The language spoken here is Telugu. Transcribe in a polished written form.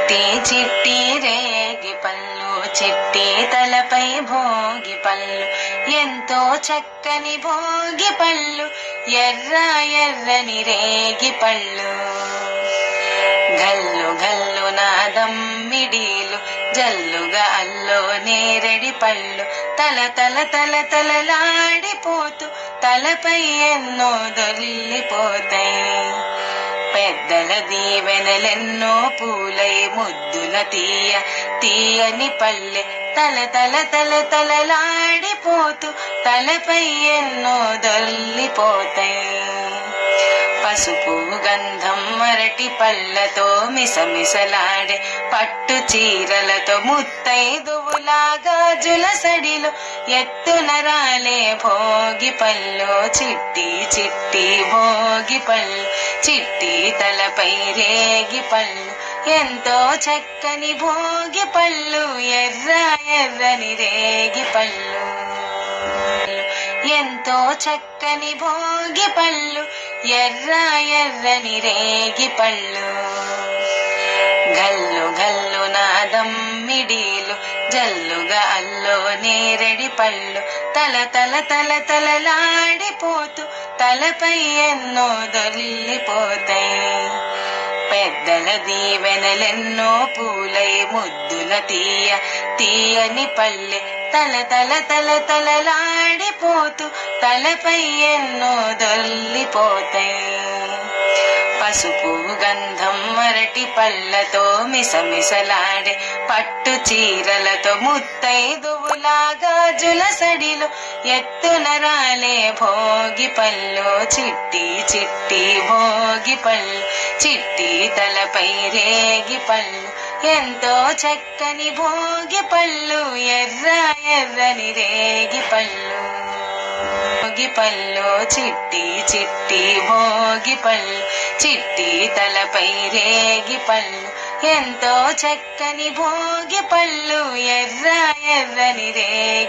చిట్టి చిట్టి రేగి పళ్ళు, చిట్టి తలపై భోగి పళ్ళు, ఎంతో చక్కని భోగి పళ్ళు, ఎర్ర ఎర్రని రేగి పళ్ళు. గల్లు గల్లు నాదమ్మిడీలు, జల్లుగా అల్లో నేరడి పళ్ళు, తల తల తల తలలాడిపోతూ తలపై ఎన్నో దొల్లిపోతాయి. పెద్దల దీవెనలెన్నో పూలై ముద్దుల తీయ తీయని పల్లె, తల తల తల తలలాడిపోతూ తలపై ఎన్నో దొల్లిపోతాయి. పసుపు గంధం మరటి పళ్ళతో మిసమిసలాడే పట్టు చీరలతో ముత్తైదువులా గాజుల సడిలో ఎత్తున రాలే భోగి పళ్ళు, చిట్టి చిట్టి భోగి పళ్ళు, చిట్టి తలపై రేగి పళ్ళు, ఎంతో చక్కని భోగి పళ్ళు, ఎర్ర ఎర్రని రేగి పళ్ళు. ఎంతో చక్కని భోగి పళ్ళు, ఎర్ర ఎర్రని రేగి పళ్ళు. గల్లు గల్లు నాదమ్మిడీలు, జల్లుగా అల్లో నేరడి పళ్ళు, తల తల తల తలలాడిపోతూ తలపై ఎన్నో దొల్లిపోతాయి. పెద్దల దీవెనలెన్నో పూలై ముద్దుల తీయ తీయని పల్లె, తల తల తల తలలాడిపోతూ తలపై ఎన్నో దొల్లిపోతాయి. పసుపు గంధం మరటి పళ్ళతో మిసమిసలాడే పట్టు చీరలతో ముత్తైదువులా గాజుల సడిలో ఎత్తున రాలే భోగి పళ్ళు, చిట్టి చిట్టి భోగి పళ్ళు, చిట్టి తలపై రేగి పళ్ళు, ఎంతో చక్కని భోగి పళ్ళు, ఎర్ర ఎర్రని రేగి పళ్ళు. భోగి పళ్ళు, చిట్టి చిట్టి భోగి పళ్ళు, చిట్టి తలపై రేగి పళ్ళు, ఎంతో చక్కని భోగి పళ్ళు, ఎర్ర ఎర్రని రేగి